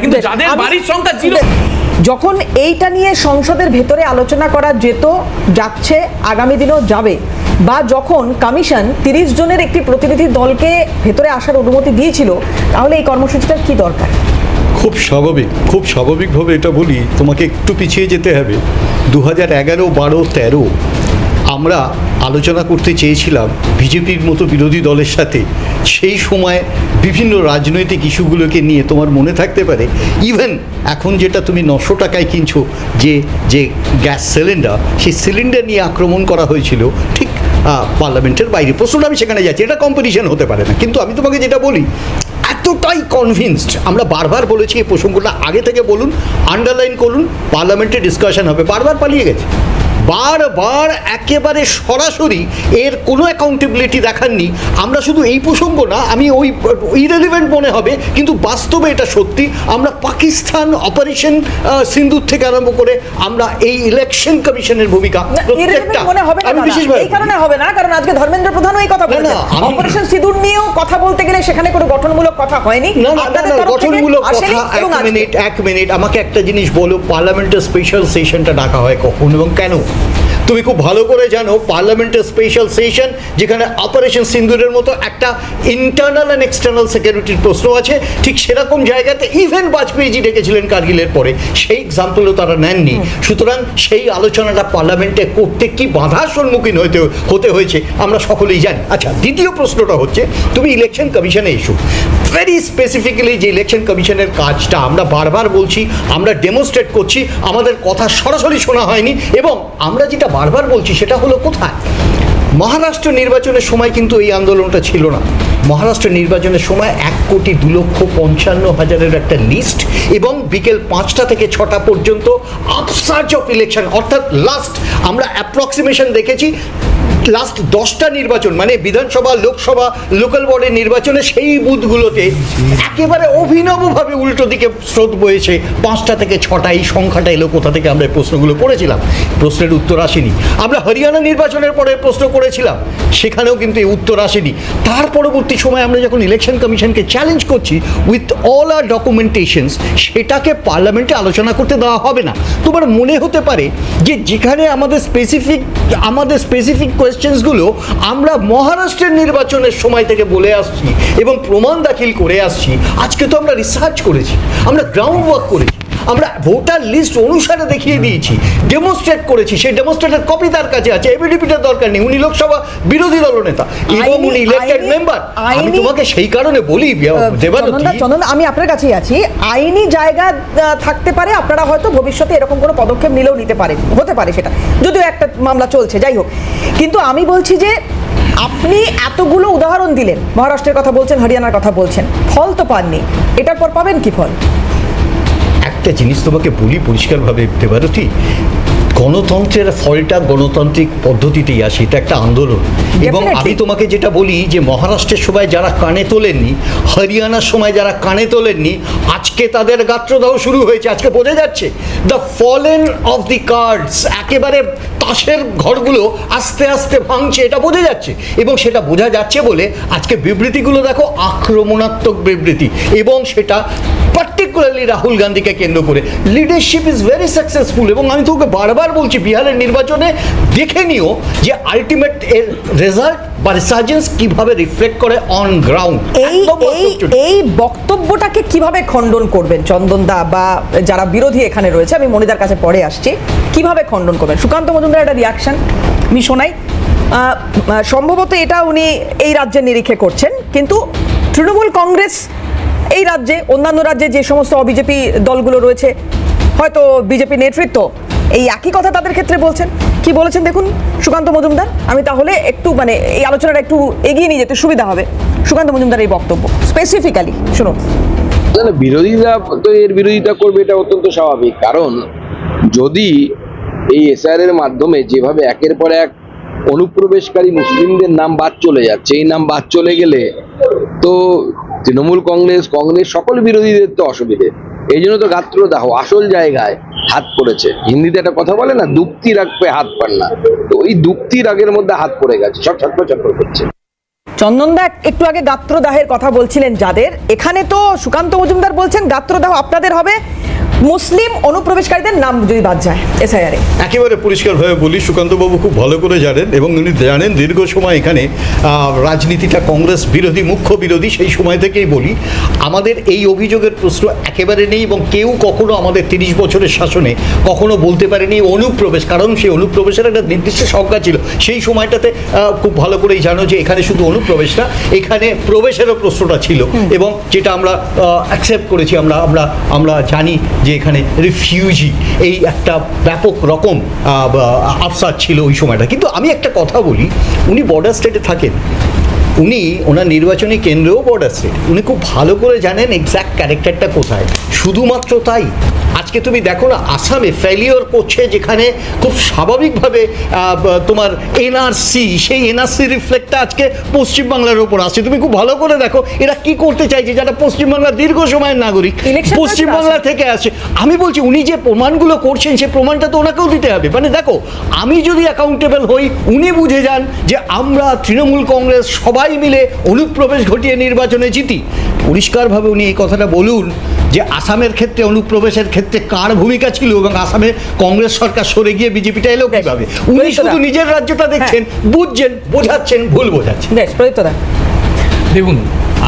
কিন্তু যাদের বাড়ির সংখ্যা জিরো, যখন এইটা নিয়ে সংসদের ভেতরে আলোচনা করা যাচ্ছে, আগামী দিনেও যাবে, বা যখন কমিশন 30 জনের একটি প্রতিনিধি দলকে ভেতরে আসার অনুমতি দিয়েছিল, তাহলে এই কর্মসূচিটার কি দরকার? খুব স্বাভাবিকভাবে এটা বলি, তোমাকে একটু পিছিয়ে যেতে হবে। 2011, 12, 13 আমরা আলোচনা করতে চেয়েছিলাম বিজেপির মতো বিরোধী দলের সাথে। সেই সময় বিভিন্ন রাজনৈতিক ইস্যুগুলোকে নিয়ে তোমার মনে থাকতে পারে, ইভেন এখন যেটা তুমি 900 টাকায় কিনছো যে গ্যাস সিলিন্ডার, সেই সিলিন্ডার নিয়ে আক্রমণ করা হয়েছিল ঠিক পার্লামেন্টের বাইরে। প্রশ্নটা আমি সেখানে যাচ্ছি, এটা কম্পিটিশন হতে পারে না। কিন্তু আমি তোমাকে যেটা বলি, এতটাই কনভিন্সড, আমরা বারবার বলেছি এই প্রসঙ্গটা আগে থেকে বলুন, আন্ডারলাইন করুন, পার্লামেন্টে ডিসকাশন হবে, বারবার পালিয়ে গেছে। বারবার একেবারে সরাসরি এর কোনো অ্যাকাউন্টেবিলিটি দেখাননি। আমরা শুধু এই প্রসঙ্গ না, আমি ওই ইরেলিভেন্ট মনে হবে, কিন্তু বাস্তবে এটা সত্যি। আমরা পাকিস্তান অপারেশন সিন্দুর থেকে আরম্ভ করে আমরা এই ইলেকশন কমিশনের ভূমিকা প্রত্যেকটা, আমি বিশেষভাবে এই কারণে হবে না, কারণ আজকে ধর্মেন্দ্র প্রধানও এই কথা বলেছেন, অপারেশন সিঁদুর নিয়েও কথা বলতে গেলে সেখানে কোনো গঠনমূলক কথা হয়নি। গঠনমূলক কথা, এক মিনিট আমাকে একটা জিনিস বলো, পার্লামেন্টের স্পেশাল সেশনটা ডাকা হয় কখন এবং কেন? তুমি খুব ভালো করে জানো পার্লামেন্টের স্পেশাল সেশন, যেখানে অপারেশন সিন্দুরের মতো একটা ইন্টারনাল অ্যান্ড এক্সটার্নাল সিকিউরিটির প্রশ্ন আছে, ঠিক সেরকম জায়গাতে ইভেন বাজপেয়ীজি ডেকেছিলেন কার্গিলের পরে, সেই এক্সাম্পলও তারা নেননি। সুতরাং সেই আলোচনাটা পার্লামেন্টে করতে কি বাধার সম্মুখীন হতে হয়েছে আমরা সকলেই জানি। আচ্ছা, দ্বিতীয় প্রশ্নটা হচ্ছে, তুমি ইলেকশন কমিশনে ইস্যু, ভেরি স্পেসিফিক্যালি যে ইলেকশন কমিশনের কাজটা আমরা বারবার বলছি, আমরা ডেমনস্ট্রেট করছি, আমাদের কথা সরাসরি শোনা হয়নি। এবং আমরা যেটা বারবার বলছি সেটা হলো কোথায়, মহারাষ্ট্র নির্বাচনের সময় কিন্তু এই আন্দোলনটা ছিল না। মহারাষ্ট্র নির্বাচনের সময় 1,55,50,000 একটা লিস্ট, এবং বিকেল 5টা থেকে 6টা পর্যন্ত আপসার্চ অফ ইলেকশন, অর্থাৎ লাস্ট আমরা অ্যাপ্রক্সিমেশন দেখেছি লাস্ট 10টা নির্বাচন, মানে বিধানসভা, লোকসভা, লোকাল বডির নির্বাচনে সেই বুথগুলোতে একেবারে অভিনবভাবে উল্টো দিকে স্রোত বয়েছে। 5টা থেকে 6টা এই সংখ্যাটা এলো কোথা থেকে? আমরা এই প্রশ্নগুলো করেছিলাম, প্রশ্নের উত্তর আসেনি। আমরা হরিয়ানা নির্বাচনের পরে প্রশ্ন করেছিলাম, সেখানেও কিন্তু এই উত্তর আসেনি। তার পরবর্তী সময় আমরা যখন ইলেকশন কমিশনকে চ্যালেঞ্জ করছি উইথ অল আর ডকুমেন্টেশনস, সেটাকে পার্লামেন্টে আলোচনা করতে দেওয়া হবে না। তোমার মনে হতে পারে যে যেখানে আমাদের স্পেসিফিক কোয়েশ্চেন্সগুলো আমরা মহারাষ্ট্রের নির্বাচনের সময় থেকে বলে আসছি এবং প্রমাণ দাখিল করে আসছি, আজকে তো আমরা রিসার্চ করেছি, আমরা গ্রাউন্ড ওয়ার্ক করেছি, আমরা ভোটার লিস্ট অনুসারে দেখিয়ে দিয়েছি, ডেমনস্ট্রেট করেছি, সেই ডেমনস্ট্রেটের কপি তার কাছে আছে, এফিডেভিটের দরকার নেই। উনি লোকসভা বিরোধী দলনেতা এবং উনি ইলেক্টেড মেম্বার। আমি তোমাকে সেই কারণে বলি চন্দন, আমি আপনার কাছেই আছি, আইনি জায়গা থাকতে পারে, আপনারা হয়তো ভবিষ্যতে এরকম কোনো পদক্ষেপ নিলেও হতে পারে, সেটা যদিও একটা মামলা চলছে, যাই হোক। কিন্তু আমি বলছি যে আপনি এতগুলো উদাহরণ দিলেন, মহারাষ্ট্রের কথা বলছেন, হরিয়ানার কথা বলছেন, ফল তো পাননি, এটার পর পাবেন কি ফল? একটা জিনিস তোমাকে বলি পরিষ্কারভাবে দেবারতী, গণতন্ত্রের ফলটা গণতান্ত্রিক পদ্ধতিতেই আসে, এটা একটা আন্দোলন। এবং আমি তোমাকে যেটা বলি যে মহারাষ্ট্রের সময় যারা কানে তোলেননি, হরিয়ানার সময় যারা কানে তোলেননি, আজকে তাদের গাত্রদাহ শুরু হয়েছে। আজকে বোঝা যাচ্ছে the fallen of the cards, একেবারে তাসের ঘরগুলো আস্তে আস্তে ভাঙছে, এটা বোঝা যাচ্ছে। এবং সেটা বোঝা যাচ্ছে বলে আজকে বিবৃতিগুলো দেখো আক্রমণাত্মক বিবৃতি, এবং সেটা পার্টিকুলারলি রাহুল গান্ধীকে কেন্দ্র করে। Leadership is very successful. এবং আমি তোকে বারবার বলছি, বিহারের নির্বাচনে দেখে নিও যে আলটিমেট এর রেজাল্ট বা রিসার্জেন্স কিভাবে রিফ্লেক্ট করে অন গ্রাউন্ড। এই বক্তব্যটাকে কিভাবে খণ্ডন করবেন চন্দন দা, বা যারা বিরোধী এখানে রয়েছে, আমি মনিদার কাছে পরে আসছি, কিভাবে খণ্ডন করবেন? সুকান্ত মজুমদার একটা রিয়াকশন আমি শোনাই, সম্ভবত এটা উনি এই রাজ্যের নিরিখে করছেন, কিন্তু তৃণমূল কংগ্রেস এই রাজ্যে, অন্যান্য রাজ্যে যে সমস্ত বিজেপি দলগুলো রয়েছে, হয়তো বিজেপি নেতৃত্ব এই একই কথা তাদের ক্ষেত্রে বলছেন। কি বলেছেন দেখুন সুকান্ত মজুমদার, আমি তাহলে একটু এই আলোচনাটা একটু এগিয়ে নিয়ে যেতে সুবিধা হবে। সুকান্ত মজুমদার এই বক্তব্য স্পেসিফিক্যালি শুনুন। বিরোধীরা তো এর বিরোধিতা করবে, এটা অত্যন্ত স্বাভাবিক। কারণ যদি এই এসআইআর এর মাধ্যমে যেভাবে একের পর এক অনুপ্রবেশকারী মুসলিমদের নাম বাদ চলে যাচ্ছে, এই নাম বাদ চলে গেলে তো তৃণমূল কংগ্রেস সকল বিরোধীদের তো অসুবিধে। এই জন্য তো গাত্রদাহ আসল জায়গায় হাত পড়েছে। হিন্দিতে একটা কথা বলে না, দুক্তি রাগ পে হাত পান না, তো ওই দুক্তি রাগের মধ্যে হাত পড়ে গেছে, সব ছটফট করছে। চন্দনদা একটু আগে গাত্রদাহের কথা বলছিলেন যাদের, এখানে তো সুকান্ত মজুমদার বলছেন গাত্রদাহ আপনাদের হবে মুসলিম অনুপ্রবেশকারীদের নাম যদি বাদ যায় এসআইআরে। একেবারে পরিষ্কারভাবে বলি, সুকান্তবাবু খুব ভালো করে জানেন এবং উনি জানেন দীর্ঘ সময় এখানে রাজনীতিটা কংগ্রেস বিরোধী, মুখ্য বিরোধী, সেই সময় থেকেই বলি আমাদের এই অভিযোগের প্রশ্ন একেবারে নেই এবং কেউ কখনো আমাদের 30 বছরের শাসনে কখনো বলতে পারেনি অনুপ্রবেশ, কারণ সেই অনুপ্রবেশের একটা নির্দিষ্ট সংজ্ঞা ছিল সেই সময়টাতে। খুব ভালো করেই জানো যে এখানে শুধু অনুপ্রবেশ না, এখানে প্রবেশেরও প্রশ্নটা ছিল এবং যেটা আমরা অ্যাকসেপ্ট করেছি। আমরা জানি যে এখানে রিফিউজি এই একটা ব্যাপক রকম আফসার ছিল ওই সময়টা। কিন্তু আমি একটা কথা বলি, উনি বর্ডার স্টেটে থাকেন, উনি ওনার নির্বাচনী কেন্দ্রেও বর্ডার স্টেট, উনি খুব ভালো করে জানেন এক্স্যাক্ট ক্যারেক্টারটা কোথায়। শুধুমাত্র তাই, আজকে তুমি দেখো না আসামে ফেলিওর করছে, যেখানে খুব স্বাভাবিকভাবে তোমার এনআরসি, সেই এনআরসি রিফ্লেক্টটা আজকে পশ্চিমবাংলার ওপর আসছে। তুমি খুব ভালো করে দেখো এরা কি করতে চাইছে, যারা পশ্চিমবাংলার দীর্ঘ সময়ের নাগরিক, পশ্চিমবাংলা থেকে আসে। আমি বলছি উনি যে প্রমাণগুলো করছেন সে প্রমাণটা তো ওনাকেও দিতে হবে। মানে দেখো, আমি যদি অ্যাকাউন্টেবল হই, উনি বুঝে যান যে আমরা তৃণমূল কংগ্রেস সবাই মিলে অনুপ্রবেশ ঘটিয়ে নির্বাচনে জিতি। পরিষ্কারভাবে উনি এই কথাটা বলুন যে আসামের ক্ষেত্রে অনুপ্রবেশের ক্ষেত্রে কার ভূমিকা ছিল এবং আসামে কংগ্রেস সরকার সরে গিয়ে বিজেপিটা এলো কিভাবে। উনি শুধু নিজের রাজ্যটা দেখছেন, বুঝছেন, বোঝাচ্ছেন, ভুল বোঝাচ্ছেন। দেখুন,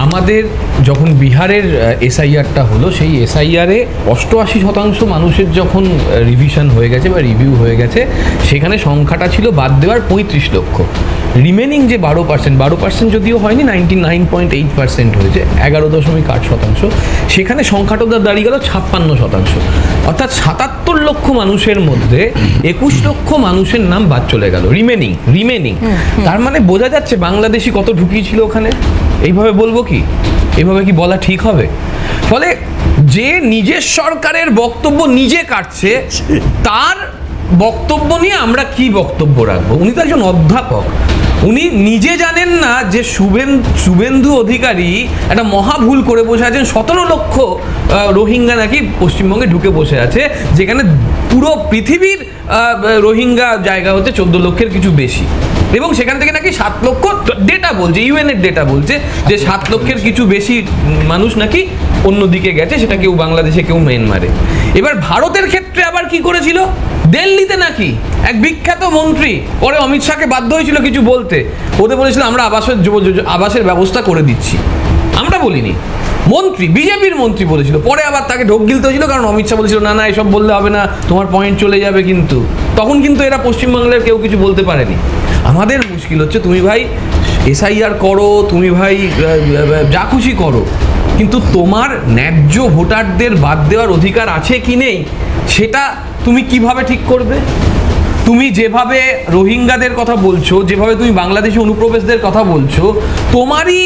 আমাদের যখন বিহারের এসআইআরটা হলো, সেই এসআইআরে 88% মানুষের যখন রিভিশন হয়ে গেছে বা রিভিউ হয়ে গেছে, সেখানে সংখ্যাটা ছিল বাদ দেওয়ার 35 লক্ষ। রিমেনিং যে 12% যদিও হয়নি, 99.8% হয়েছে, 11.8%। সেখানে সংখ্যাটা দাঁড়িয়ে গেল 56%। অর্থাৎ 77 লক্ষ মানুষের মধ্যে 21 লক্ষ মানুষের নাম বাদ চলে গেল। রিমেনিং তার মানে বোঝা যাচ্ছে বাংলাদেশি কত ঢুকিয়েছিল ওখানে। এইভাবে বলবো কি, এইভাবে কি বলা ঠিক হবে? ফলে যে নিজের সরকারের বক্তব্য নিজে কাটছে, তার বক্তব্য নিয়ে আমরা কি বক্তব্য রাখবো? উনি তো একজন অধ্যাপক, উনি নিজে জানেন না যে শুভেন্দু অধিকারী একটা মহা ভুল করে বসে আছেন। 17 লক্ষ রোহিঙ্গা নাকি পশ্চিমবঙ্গে ঢুকে বসে আছে, যেখানে পুরো পৃথিবীর রোহিঙ্গা জায়গা হচ্ছে 14 লক্ষের কিছু বেশি, এবং সেখান থেকে নাকি 7 লক্ষ ডেটা বলছে, ইউএনের ডেটা বলছে যে 7 লক্ষের কিছু বেশি মানুষ নাকি অন্যদিকে গেছে, সেটা কেউ বাংলাদেশে, কেউ মিয়ানমারে। এবার ভারতের ক্ষেত্রে আবার কি করেছিল, দিল্লিতে নাকি এক বিখ্যাত মন্ত্রী, পরে অমিত শাহকে বাধ্য হয়েছিল কিছু বলতে, ওদের বলেছিল আমরা আবাসের ব্যবস্থা করে দিচ্ছি। আমরা বলিনি, মন্ত্রী, বিজেপির মন্ত্রী বলেছিল, পরে আবার তাকে ঢোক গিলতে হয়েছিল, কারণ অমিত শাহ বলেছিল না এসব বললে হবে না, তোমার পয়েন্ট চলে যাবে। কিন্তু তখন কিন্তু এরা পশ্চিমবাংলার কেউ কিছু বলতে পারেনি। আমাদের মুশকিল হচ্ছে, তুমি ভাই এসআইআর করো, তুমি ভাই যা খুশি করো, কিন্তু তোমার ন্যায্য ভোটারদের বাদ দেওয়ার অধিকার আছে কি নেই, সেটা তুমি কিভাবে ঠিক করবে? তুমি যেভাবে রোহিঙ্গাদের কথা বলছো, যেভাবে তুমি বাংলাদেশি অনুপ্রবেশদের কথা বলছো, তোমারই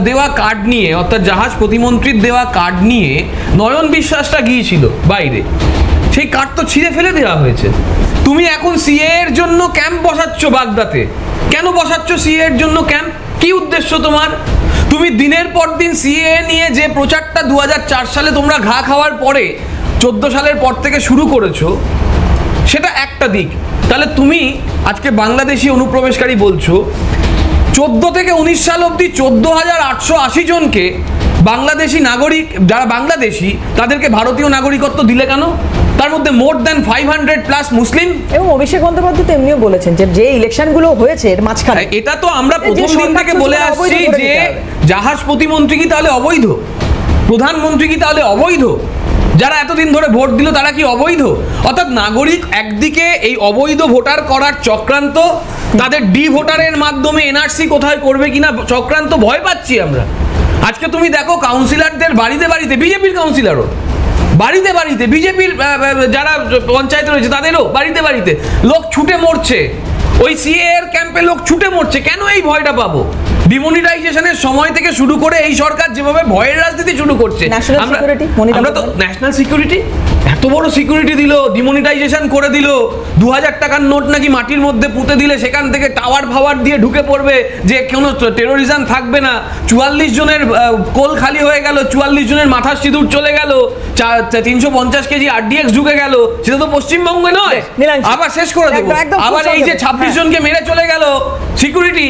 দেওয়া কার্ড নিয়ে, অর্থাৎ জাহাজ প্রতিমন্ত্রীর দেওয়া কার্ড নিয়ে নয়ন বিশ্বাসটা গিয়েছিল বাইরে, সেই কার্ড তো ছিঁড়ে ফেলে দেওয়া হয়েছে। তুমি এখন সিএ এর জন্য ক্যাম্প বসাচ্ছ বাগদাতে। কেন বসাচ্ছ সিএ এর জন্য ক্যাম্প? কি উদ্দেশ্য তোমার? তুমি দিনের পর দিন সিএ নিয়ে যে প্রচারটা 2004 সালে তোমরা ঘা খাওয়ার পরে 14 সালের পর থেকে শুরু করেছো, সেটা একটা দিক। তাহলে তুমি আজকে বাংলাদেশি অনুপ্রবেশকারী বলছো, 14 থেকে 19 সাল অবধি 14,880 জনকে বাংলাদেশি নাগরিক, যারা বাংলাদেশি, তাদেরকে ভারতীয় নাগরিকত্ব দিলে কেন? তার মধ্যে মোর দ্যান 500+ মুসলিম। এবং অভিষেক বন্দ্যোপাধ্যায় তো এমনিও বলেছেন যে ইলেকশনগুলো হয়েছে এর মাঝখানে, এটা তো আমরা প্রথম দিন থেকে বলে আসছি যে জাহাজ প্রতিমন্ত্রী কি তাহলে অবৈধ? প্রধানমন্ত্রী কি তাহলে অবৈধ? যারা এতদিন ধরে ভোট দিল তারা কি অবৈধ? অর্থাৎ নাগরিক একদিকে এই অবৈধ ভোটার করার চক্রান্ত, তাদের ডি ভোটারের মাধ্যমে এনআরসি কোথায় করবে কিনা চক্রান্ত, ভয় পাচ্ছি আমরা। আজকে তুমি দেখো কাউন্সিলরদের বাড়িতে বাড়িতে, বিজেপির কাউন্সিলরও বাড়িতে বাড়িতে, বিজেপির যারা পঞ্চায়েতে রয়েছে তাদেরও বাড়িতে বাড়িতে লোক ছুটে মরছে, ওই সিএ এর ক্যাম্পে লোক ছুটে মরছে। কেন এই ভয়টা পাবো? ডিমনিটাইজেশনের সময় থেকে শুরু করে এই সরকার যেভাবে ভয়ের রাজনীতি শুরু করছে, আমরা তো ন্যাশনাল সিকিউরিটি, এত বড় সিকিউরিটি দিল, ডিমনিটাইজেশন করে দিল, 2000 টাকার নোট নাকি মাটির মধ্যে পুঁতে দিলে সেখান থেকে টাওয়ার ফাওয়ার দিয়ে ঢুকে পড়বে, যে কোনো টেরোরিজম থাকবে না। 44 জনের কোল খালি হয়ে গেল, 44 জনের মাথার সিঁদুর চলে গেল, 350 কেজি আরডিএক্স ঢুকে গেল। সেটা তো পশ্চিমবঙ্গে নয়। আবার শেষ করে দেবো, আবার এই যে 26 জনকে মেরে চলে গেল সিকিউরিটি,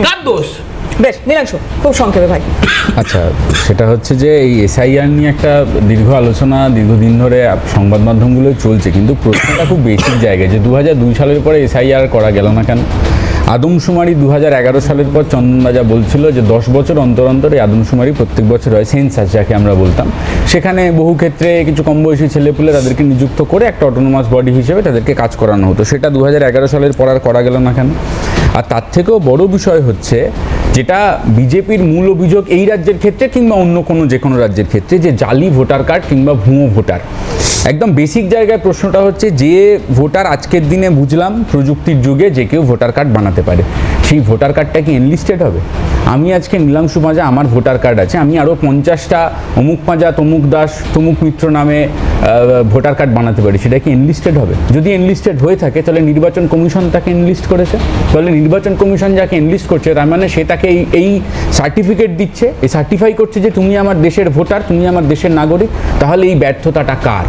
কার দোষ? বেশ, নীলাংশু খুব সংক্ষেপে ভাই। আচ্ছা, সেটা হচ্ছে যে এই এসআইআর নিয়ে একটা দীর্ঘ আলোচনা দীর্ঘদিন ধরে সংবাদ মাধ্যমগুলোয় চলছে, কিন্তু প্রশ্নটা খুব বেসিক জায়গায় যে 2002 সালের পরে এসআইআর করা গেল না কেন? আদমশুমারি 2011 সালের পর চন্দনদা যা বলছিল যে 10 বছর অন্তর অন্তর এই আদমশুমারি প্রত্যেক বছর হয়, সেন্সাস যাকে আমরা বলতাম, সেখানে বহু ক্ষেত্রে কিছু কম বয়সী ছেলেপুলে তাদেরকে নিযুক্ত করে একটা অটোনোমাস বডি হিসেবে তাদেরকে কাজ করানো হতো। সেটা 2011 সালের পর আর করা গেল না কেন? আর তার থেকেও বড় বিষয় হচ্ছে যেটা বিজেপির মূল অভিযোগ এই রাজ্যের ক্ষেত্রে কিংবা অন্য কোনো যে কোনো রাজ্যের ক্ষেত্রে, যে জালি ভোটার কার্ড কিংবা ভুয়ো ভোটার। একদম বেসিক জায়গায় প্রশ্নটা হচ্ছে যে ভোটার আজকের দিনে বুঝলাম প্রযুক্তির যুগে যে কেউ ভোটার কার্ড বানাতে পারে, সেই ভোটার কার্ডটা কি এনলিস্টেড হবে? আমি আজকে নীলাংশু পাঁজা, আমার ভোটার কার্ড আছে, আমি আরও 50টা অমুক পাঁজা, তমুক দাস, তমুক মিত্র নামে ভোটার কার্ড বানাতে পারি, সেটা কি এনলিস্টেড হবে? যদি এনলিস্টেড হয়ে থাকে তাহলে নির্বাচন কমিশন তাকে এনলিস্ট করেছে, তাহলে নির্বাচন কমিশন যাকে এনলিস্ট করছে তার মানে সে তাকে এই সার্টিফিকেট দিচ্ছে, এই সার্টিফাই করছে যে তুমি আমার দেশের ভোটার, তুমি আমার দেশের নাগরিক। তাহলে এই ব্যর্থতাটা কার?